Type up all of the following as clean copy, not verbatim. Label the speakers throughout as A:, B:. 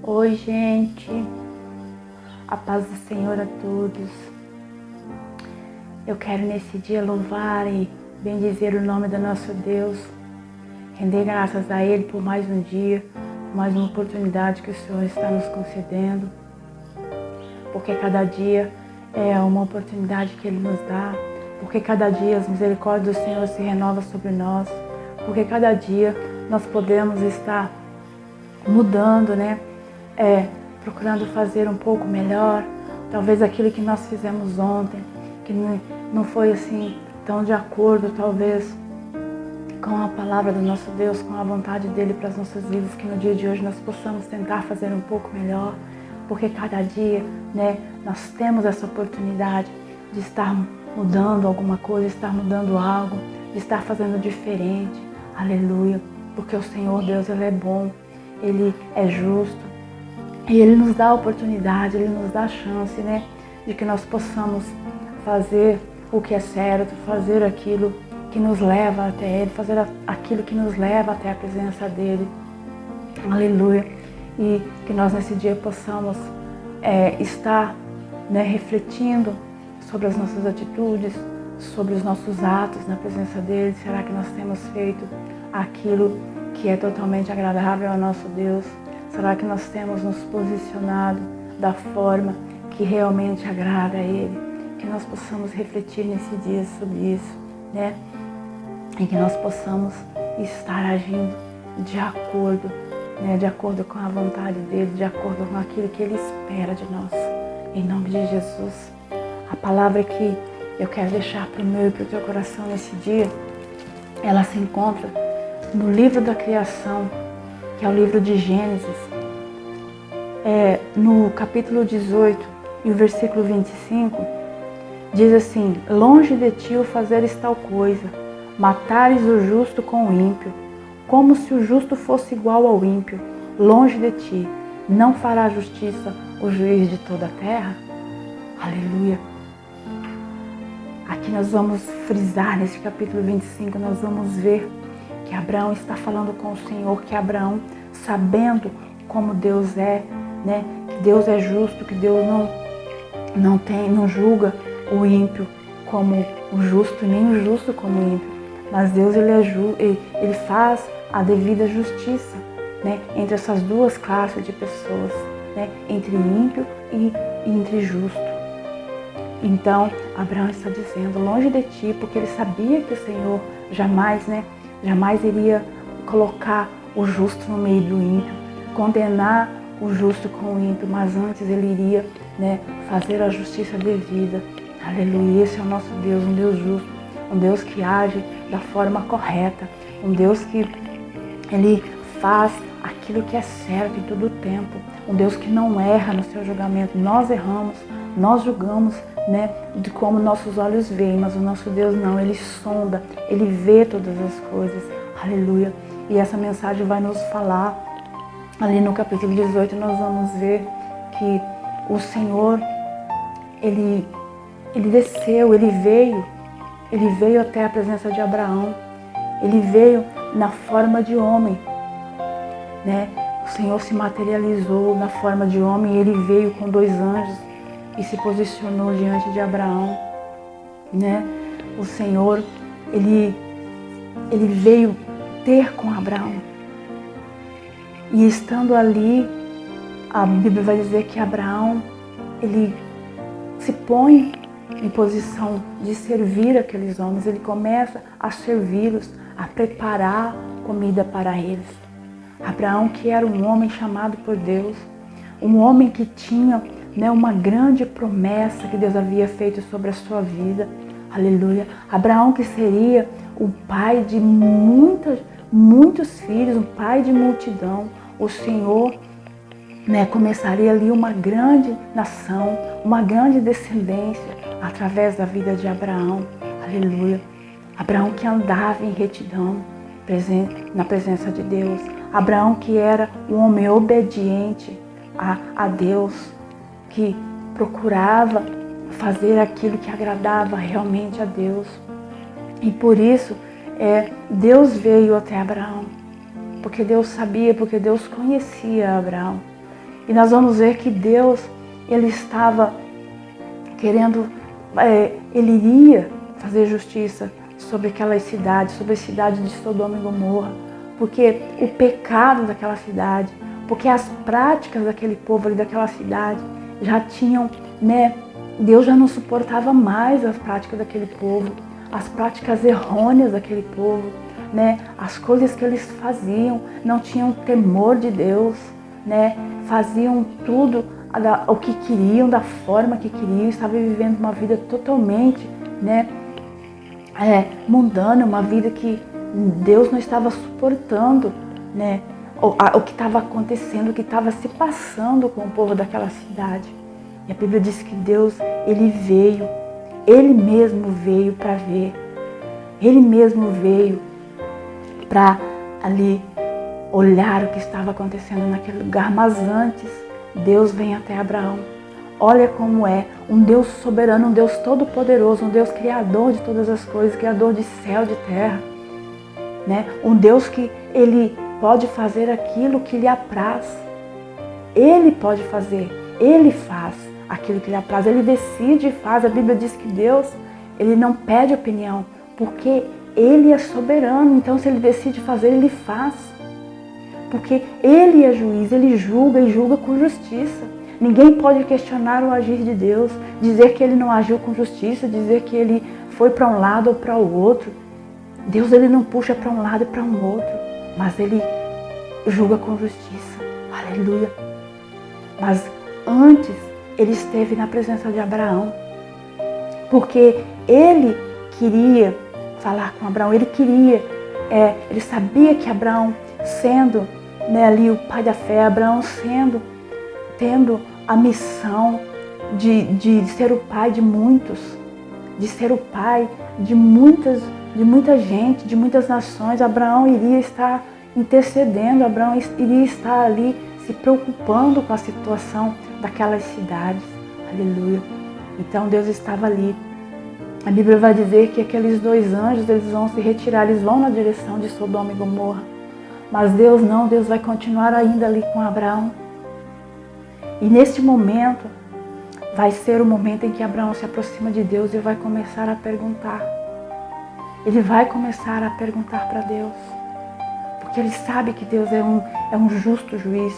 A: Oi, gente, a paz do Senhor a todos. Eu quero nesse dia louvar e bendizer o nome do nosso Deus, render graças a Ele por mais um dia, por mais uma oportunidade que o Senhor está nos concedendo, porque cada dia é uma oportunidade que Ele nos dá, porque cada dia as misericórdias do Senhor se renovam sobre nós, porque cada dia nós podemos estar mudando, procurando fazer um pouco melhor, talvez aquilo que nós fizemos ontem, que não foi assim tão de acordo, talvez, com a palavra do nosso Deus, com a vontade dEle para as nossas vidas, que no dia de hoje nós possamos tentar fazer um pouco melhor, porque cada dia, nós temos essa oportunidade de estar mudando alguma coisa, estar mudando algo, de estar fazendo diferente, aleluia, porque o Senhor Deus, Ele é bom, Ele é justo, e Ele nos dá a oportunidade, Ele nos dá a chance, de que nós possamos fazer o que é certo, fazer aquilo que nos leva até Ele, fazer aquilo que nos leva até a presença dEle, aleluia, e que nós nesse dia possamos estar refletindo sobre as nossas atitudes, sobre os nossos atos na presença dEle. Será que nós temos feito aquilo que é totalmente agradável ao nosso Deus? Será que nós temos nos posicionado da forma que realmente agrada a Ele? Que nós possamos refletir nesse dia sobre isso, E que nós possamos estar agindo de acordo com a vontade dEle, de acordo com aquilo que Ele espera de nós. Em nome de Jesus. A palavra que eu quero deixar para o meu e para o teu coração nesse dia, ela se encontra no livro da criação, que é o livro de Gênesis, no capítulo 18 e o versículo 25, diz assim: longe de ti o fazeres tal coisa, matares o justo com o ímpio, como se o justo fosse igual ao ímpio, longe de ti, não fará justiça o juiz de toda a terra? Aleluia! Aqui nós vamos frisar, nesse capítulo 25, nós vamos ver que Abraão está falando com o Senhor, que Abraão, sabendo como Deus é, que Deus é justo, que Deus não julga o ímpio como o justo, nem o justo como o ímpio, mas Deus ele é justo, ele faz a devida justiça, entre essas duas classes de pessoas, entre ímpio e entre justo. Então, Abraão está dizendo, longe de ti, porque ele sabia que o Senhor jamais iria colocar o justo no meio do ímpio, condenar o justo com o ímpio, mas antes ele iria, fazer a justiça devida. Aleluia, esse é o nosso Deus, um Deus justo, um Deus que age da forma correta, um Deus que ele faz aquilo que é certo em todo o tempo, um Deus que não erra no seu julgamento. Nós erramos, nós julgamos, de como nossos olhos veem, mas o nosso Deus não, Ele sonda, Ele vê todas as coisas, aleluia. E essa mensagem vai nos falar, ali no capítulo 18, nós vamos ver que o Senhor, Ele desceu, Ele veio até a presença de Abraão, Ele veio na forma de homem, O Senhor se materializou na forma de homem, Ele veio com 2 anjos, e se posicionou diante de Abraão, O Senhor, ele veio ter com Abraão. E estando ali, a Bíblia vai dizer que Abraão, ele se põe em posição de servir aqueles homens. Ele começa a servi-los, a preparar comida para eles. Abraão, que era um homem chamado por Deus, um homem que tinha uma grande promessa que Deus havia feito sobre a sua vida, aleluia. Abraão, que seria o pai de muitos filhos, um pai de multidão. O Senhor começaria ali uma grande nação, uma grande descendência através da vida de Abraão, aleluia. Abraão que andava em retidão na presença de Deus. Abraão que era um homem obediente a Deus, que procurava fazer aquilo que agradava realmente a Deus. E por isso, Deus veio até Abraão, porque Deus sabia, porque Deus conhecia Abraão. E nós vamos ver que Deus, ele estava querendo, ele iria fazer justiça sobre aquela cidade, sobre a cidade de Sodoma e Gomorra, porque o pecado daquela cidade, porque as práticas daquele povo ali daquela cidade já tinham, né, Deus já não suportava mais as práticas daquele povo, as práticas errôneas daquele povo, né, as coisas que eles faziam, não tinham temor de Deus, né, faziam tudo o que queriam, da forma que queriam, estavam vivendo uma vida totalmente, né, mundana, uma vida que Deus não estava suportando, né, o que estava acontecendo, o que estava se passando com o povo daquela cidade. E a Bíblia diz que Deus, Ele mesmo veio para ver, Ele mesmo veio para ali olhar o que estava acontecendo naquele lugar. Mas antes, Deus vem até Abraão. Olha como é um Deus soberano, um Deus todo-poderoso, um Deus criador de todas as coisas, criador de céu, de terra, né? Um Deus que Ele pode fazer aquilo que lhe apraz. Ele pode fazer, Ele faz aquilo que lhe apraz, Ele decide e faz. A Bíblia diz que Deus, Ele não pede opinião, porque Ele é soberano. Então, se Ele decide fazer, Ele faz. Porque Ele é juiz, Ele julga e julga com justiça. Ninguém pode questionar o agir de Deus, dizer que Ele não agiu com justiça, dizer que Ele foi para um lado ou para o outro. Deus, Ele não puxa para um lado e para um outro, mas Ele julga com justiça. Aleluia. Mas antes, Ele esteve na presença de Abraão, porque Ele queria falar com Abraão, Ele sabia que Abraão, sendo, né, ali o pai da fé, Abraão tendo a missão de ser o pai de muitos, de ser o pai de muita gente, de muitas nações, Abraão iria estar intercedendo, Abraão iria estar ali se preocupando com a situação daquelas cidades. Aleluia. Então Deus estava ali. A Bíblia vai dizer que aqueles 2 anjos, eles vão se retirar, eles vão na direção de Sodoma e Gomorra. Mas Deus não, Deus vai continuar ainda ali com Abraão. E neste momento, vai ser o momento em que Abraão se aproxima de Deus e vai começar a perguntar. Ele vai começar a perguntar para Deus. Porque ele sabe que Deus é um justo juiz.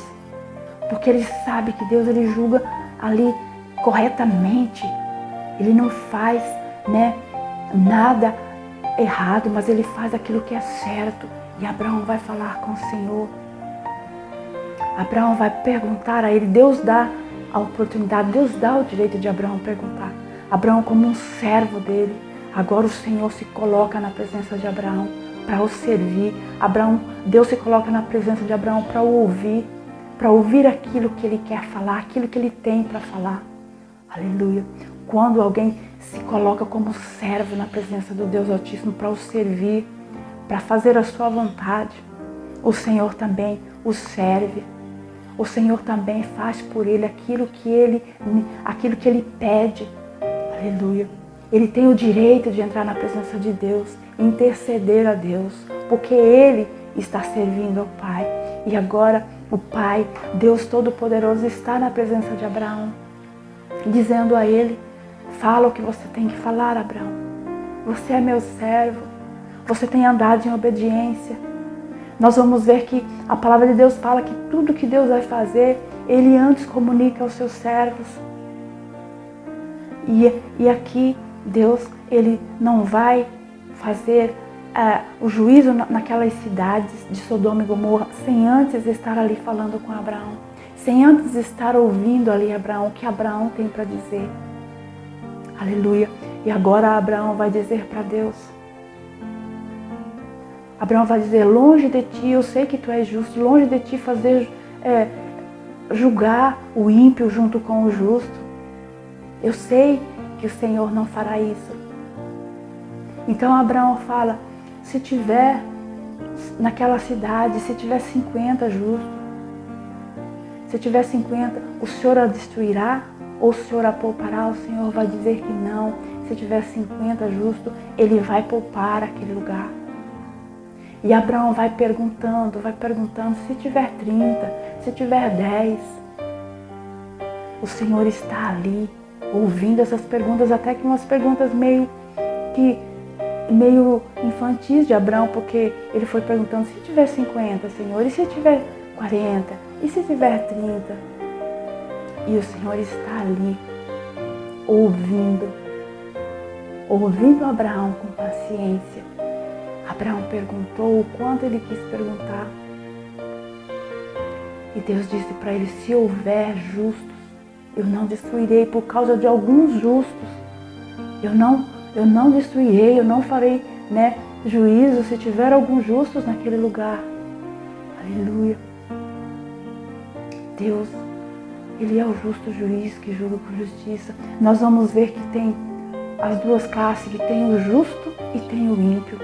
A: Porque ele sabe que Deus, ele julga ali corretamente. Ele não faz, né, nada errado, mas ele faz aquilo que é certo. E Abraão vai falar com o Senhor. Abraão vai perguntar a ele. Deus dá a oportunidade, Deus dá o direito de Abraão perguntar. Abraão, como um servo dele, agora o Senhor se coloca na presença de Abraão para o servir. Deus se coloca na presença de Abraão para o ouvir aquilo que ele quer falar, aquilo que ele tem para falar. Aleluia. Quando alguém se coloca como servo na presença do Deus Altíssimo para o servir, para fazer a sua vontade, o Senhor também o serve. O Senhor também faz por ele aquilo que ele pede. Aleluia. Ele tem o direito de entrar na presença de Deus, interceder a Deus, porque ele está servindo ao Pai. E agora o Pai, Deus Todo-Poderoso, está na presença de Abraão, dizendo a ele: fala o que você tem que falar, Abraão. Você é meu servo. Você tem andado em obediência. Nós vamos ver que a palavra de Deus fala que tudo que Deus vai fazer, Ele antes comunica aos seus servos. E aqui Deus, Ele não vai fazer o juízo naquelas cidades de Sodoma e Gomorra sem antes estar ali falando com Abraão, sem antes estar ouvindo ali Abraão, o que Abraão tem para dizer. Aleluia. E agora Abraão vai dizer para Deus, Abraão vai dizer: longe de ti, eu sei que tu és justo, longe de ti fazer julgar o ímpio junto com o justo. Eu sei que o Senhor não fará isso. Então Abraão fala: se tiver naquela cidade, se tiver 50 justos, se tiver 50, o Senhor a destruirá ou o Senhor a poupará? O Senhor vai dizer que não. Se tiver 50 justos, Ele vai poupar aquele lugar. E Abraão vai perguntando, se tiver 30, se tiver 10, O Senhor está ali, ouvindo essas perguntas, até que umas perguntas meio infantis de Abraão, porque ele foi perguntando: se tiver 50, Senhor, e se tiver 40, e se tiver 30? E o Senhor está ali, ouvindo Abraão com paciência. Abraão perguntou o quanto ele quis perguntar. E Deus disse para ele: se houver justos, eu não destruirei por causa de alguns justos. Eu não destruirei, eu não farei, juízo se tiver alguns justos naquele lugar. Aleluia. Deus, Ele é o justo juiz que julga com justiça. Nós vamos ver que tem as duas classes, que tem o justo e tem o ímpio.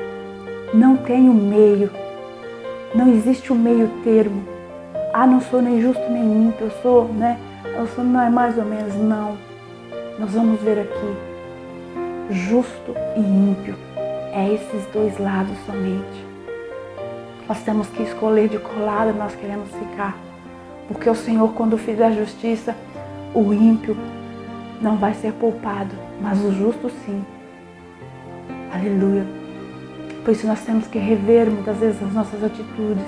A: Não tem o meio. Não existe o meio termo. Não sou nem justo nem ímpio, eu sou não é mais ou menos, não. Nós vamos ver aqui, justo e ímpio, é esses dois lados somente. Nós temos que escolher de qual lado nós queremos ficar, porque o Senhor, quando fizer justiça, o ímpio não vai ser poupado, mas o justo sim. Aleluia. Por isso nós temos que rever muitas vezes as nossas atitudes.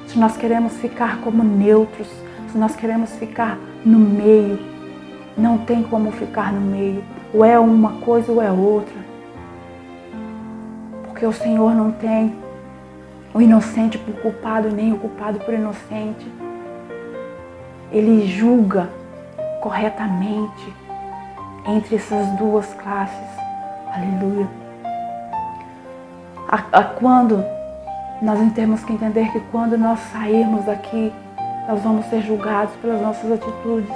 A: Se nós queremos ficar como neutros, se nós queremos ficar no meio, não tem como ficar no meio. Ou é uma coisa ou é outra. Porque o Senhor não tem o inocente por culpado, nem o culpado por inocente. Ele julga corretamente entre essas duas classes. Aleluia. Quando nós temos que entender que quando nós sairmos daqui, nós vamos ser julgados pelas nossas atitudes,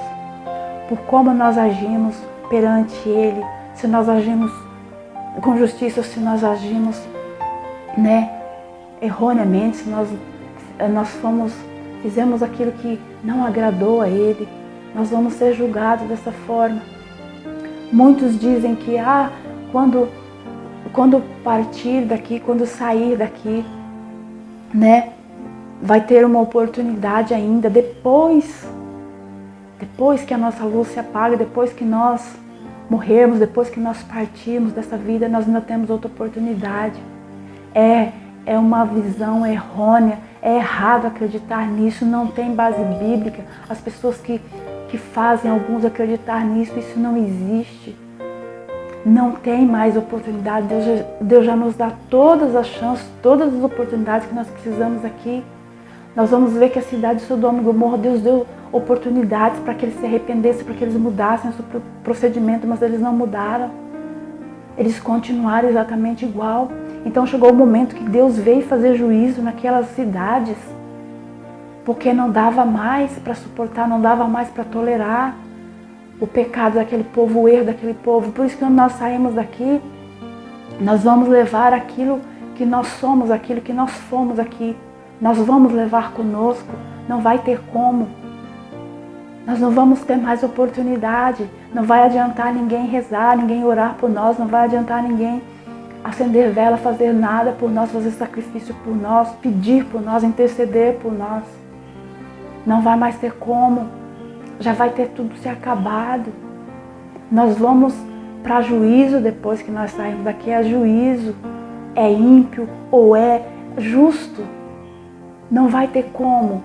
A: por como nós agimos perante Ele, se nós agimos com justiça, se nós agimos erroneamente, se nós fizemos aquilo que não agradou a Ele, nós vamos ser julgados dessa forma. Muitos dizem que quando partir daqui, quando sair daqui, vai ter uma oportunidade ainda, depois que a nossa luz se apaga, depois que nós morrermos, depois que nós partirmos dessa vida, nós ainda temos outra oportunidade. É uma visão errônea, é errado acreditar nisso, não tem base bíblica. As pessoas que fazem alguns acreditar nisso, isso não existe. Não tem mais oportunidade. Deus já nos dá todas as chances, todas as oportunidades que nós precisamos aqui. Nós vamos ver que a cidade de Sodoma e Gomorra, Deus deu oportunidades para que eles se arrependessem, para que eles mudassem o seu procedimento, mas eles não mudaram. Eles continuaram exatamente igual. Então chegou o momento que Deus veio fazer juízo naquelas cidades, porque não dava mais para suportar, não dava mais para tolerar o pecado daquele povo, o erro daquele povo. Por isso que quando nós saímos daqui, nós vamos levar aquilo que nós somos, aquilo que nós fomos aqui. Nós vamos levar conosco, não vai ter como. Nós não vamos ter mais oportunidade, não vai adiantar ninguém rezar, ninguém orar por nós, não vai adiantar ninguém acender vela, fazer nada por nós, fazer sacrifício por nós, pedir por nós, interceder por nós. Não vai mais ter como. Já vai ter tudo se acabado. Nós vamos para juízo depois que nós saímos daqui. É juízo, é ímpio ou é justo. Não vai ter como.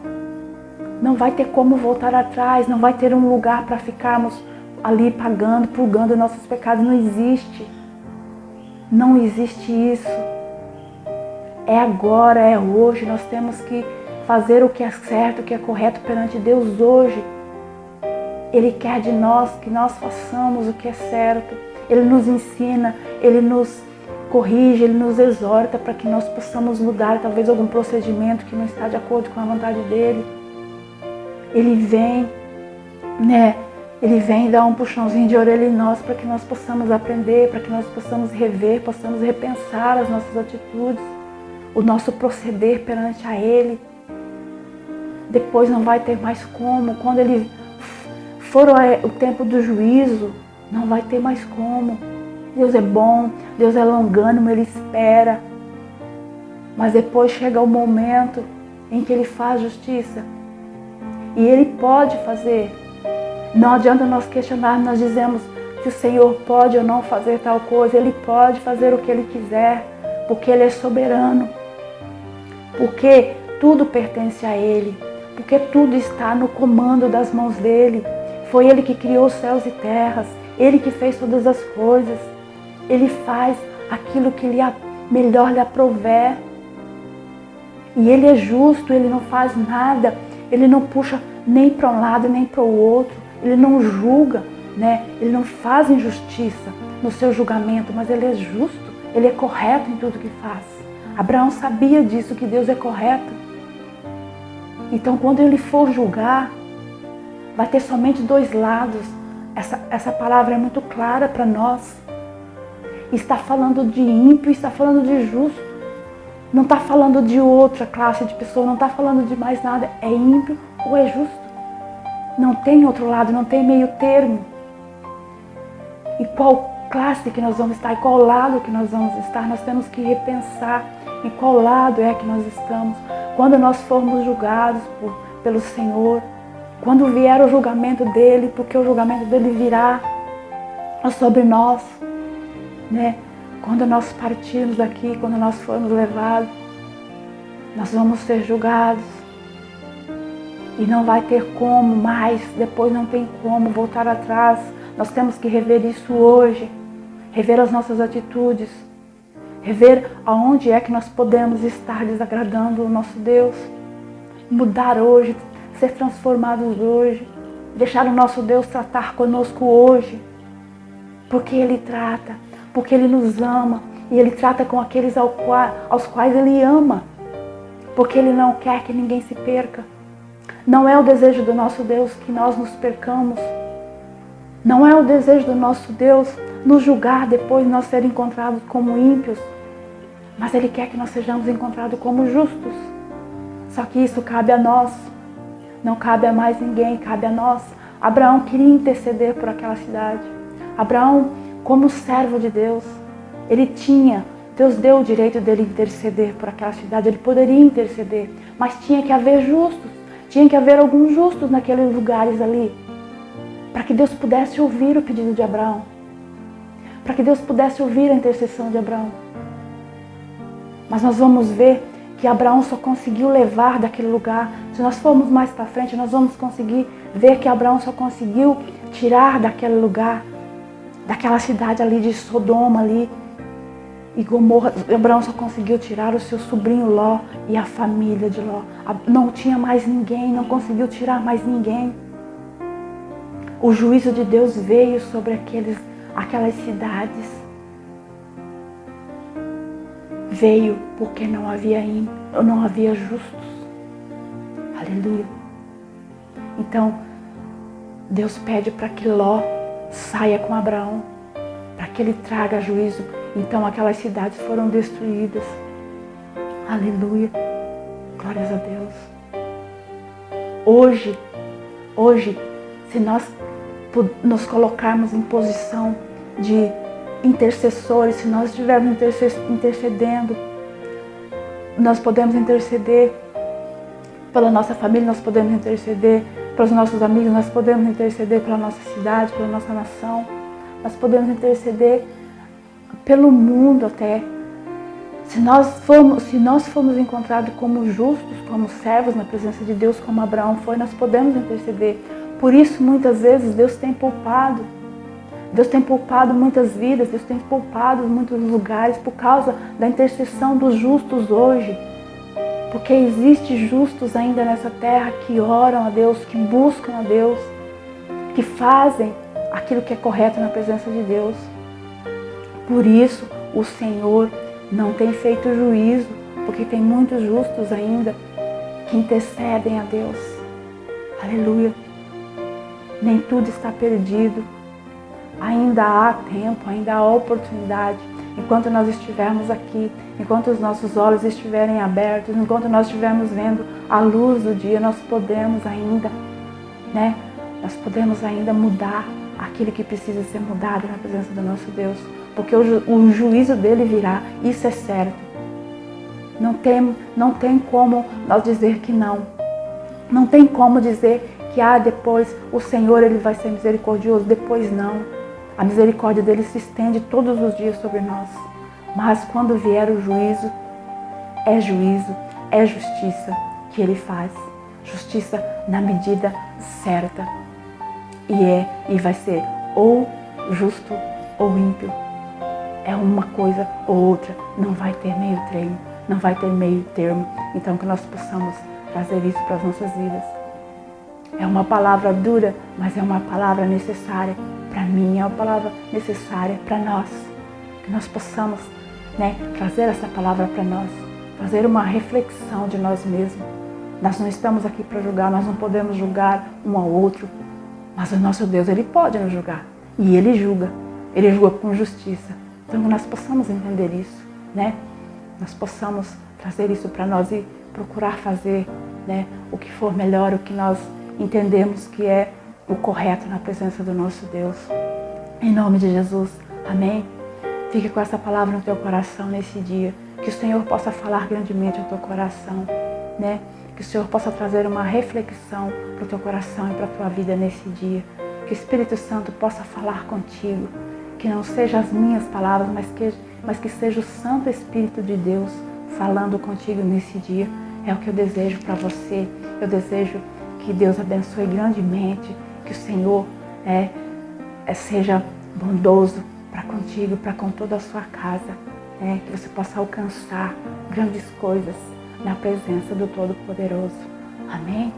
A: Não vai ter como voltar atrás. Não vai ter um lugar para ficarmos ali pagando, purgando nossos pecados. Não existe. Não existe isso. É agora, é hoje. Nós temos que fazer o que é certo, o que é correto perante Deus hoje. Ele quer de nós que nós façamos o que é certo. Ele nos ensina, Ele nos corrige, Ele nos exorta para que nós possamos mudar talvez algum procedimento que não está de acordo com a vontade dEle. Ele vem, Ele vem dar um puxãozinho de orelha em nós para que nós possamos aprender, para que nós possamos rever, possamos repensar as nossas atitudes, o nosso proceder perante a Ele. Depois não vai ter mais como. Quando Ele for o tempo do juízo, não vai ter mais como. Deus é bom, Deus é longânimo, Ele espera. Mas depois chega o momento em que Ele faz justiça. E Ele pode fazer Não adianta nós questionar, nós dizemos que o Senhor pode ou não fazer tal coisa. Ele pode fazer o que Ele quiser, porque Ele é soberano. Porque tudo pertence a Ele. Porque tudo está no comando das mãos dEle. Foi Ele que criou os céus e terras. Ele que fez todas as coisas. Ele faz aquilo que melhor lhe aprouver. E Ele é justo, Ele não faz nada. Ele não puxa nem para um lado nem para o outro. Ele não julga, né? Ele não faz injustiça no seu julgamento, mas Ele é justo. Ele é correto em tudo que faz. Abraão sabia disso, que Deus é correto. Então, quando ele for julgar, vai ter somente dois lados. Essa palavra é muito clara para nós. Está falando de ímpio, está falando de justo. Não está falando de outra classe de pessoa, não está falando de mais nada. É ímpio ou é justo. Não tem outro lado, não tem meio termo. E qual classe que nós vamos estar, e qual lado que nós vamos estar, nós temos que repensar em qual lado é que nós estamos. Quando nós formos julgados pelo Senhor, quando vier o julgamento dEle, porque o julgamento dEle virá sobre nós, né? Quando nós partirmos daqui, quando nós formos levados, nós vamos ser julgados. E não vai ter como mais, depois não tem como voltar atrás. Nós temos que rever isso hoje, rever as nossas atitudes, rever aonde é que nós podemos estar desagradando o nosso Deus. Mudar hoje, ser transformados hoje, deixar o nosso Deus tratar conosco hoje. Porque Ele trata, porque Ele nos ama e Ele trata com aqueles aos quais Ele ama. Porque Ele não quer que ninguém se perca. Não é o desejo do nosso Deus que nós nos percamos. Não é o desejo do nosso Deus nos julgar depois de nós ser encontrados como ímpios. Mas Ele quer que nós sejamos encontrados como justos. Só que isso cabe a nós. Não cabe a mais ninguém, cabe a nós. Abraão queria interceder por aquela cidade. Abraão, como servo de Deus, Deus deu o direito dele interceder por aquela cidade. Ele poderia interceder, mas tinha que haver justos. Tinha que haver alguns justos naqueles lugares ali, para que Deus pudesse ouvir o pedido de Abraão, para que Deus pudesse ouvir a intercessão de Abraão. Mas nós vamos ver que Abraão só conseguiu levar daquele lugar. Se nós formos mais para frente, nós vamos conseguir ver que Abraão só conseguiu tirar daquele lugar, daquela cidade ali de Sodoma ali e Gomorra. Abraão só conseguiu tirar o seu sobrinho Ló e a família de Ló. Não tinha mais ninguém, não conseguiu tirar mais ninguém. O juízo de Deus veio sobre aquelas cidades. Veio porque não havia justos. Aleluia. Então, Deus pede para que Ló saia com Abraão, para que ele traga juízo. Então aquelas cidades foram destruídas. Aleluia. Glórias a Deus. Hoje, se nós nos colocarmos em posição de intercessores, se nós estivermos intercedendo, nós podemos interceder pela nossa família, nós podemos interceder pelos nossos amigos, nós podemos interceder pela nossa cidade, pela nossa nação, nós podemos interceder pelo mundo até. Se nós formos encontrados como justos, como servos na presença de Deus, como Abraão foi, nós podemos interceder. Por isso, muitas vezes, Deus tem poupado muitas vidas, Deus tem poupado muitos lugares por causa da intercessão dos justos hoje. Porque existem justos ainda nessa terra que oram a Deus, que buscam a Deus, que fazem aquilo que é correto na presença de Deus. Por isso, o Senhor não tem feito juízo, porque tem muitos justos ainda que intercedem a Deus. Aleluia. Nem tudo está perdido. Ainda há tempo, ainda há oportunidade. Enquanto nós estivermos aqui, enquanto os nossos olhos estiverem abertos, enquanto nós estivermos vendo a luz do dia, nós podemos ainda, Nós podemos ainda mudar aquilo que precisa ser mudado na presença do nosso Deus. Porque o juízo dele virá, isso é certo. Não tem como nós dizer que não. Não tem como dizer que depois o Senhor ele vai ser misericordioso. Depois não. A misericórdia dele se estende todos os dias sobre nós. Mas quando vier o juízo, é justiça que ele faz. Justiça na medida certa. E vai ser ou justo ou ímpio. É uma coisa ou outra. Não vai ter meio termo. Não vai ter meio termo. Então que nós possamos trazer isso para as nossas vidas. É uma palavra dura, mas é uma palavra necessária para mim, é uma palavra necessária para nós. Que nós possamos, trazer essa palavra para nós, fazer uma reflexão de nós mesmos. Nós não estamos aqui para julgar, nós não podemos julgar um ao outro, mas o nosso Deus, Ele pode nos julgar. E Ele julga com justiça. Então que nós possamos entender isso, Nós possamos trazer isso para nós e procurar fazer, o que for melhor, o que nós entendemos que é o correto na presença do nosso Deus. Em nome de Jesus. Amém? Fique com essa palavra no teu coração nesse dia. Que o Senhor possa falar grandemente ao teu coração, Que o Senhor possa trazer uma reflexão para o teu coração e para a tua vida nesse dia. Que o Espírito Santo possa falar contigo. Que não sejam as minhas palavras, mas que seja o Santo Espírito de Deus falando contigo nesse dia. É o que eu desejo para você. Eu desejo que Deus abençoe grandemente, que o Senhor seja bondoso para contigo, para com toda a sua casa, que você possa alcançar grandes coisas na presença do Todo-Poderoso. Amém?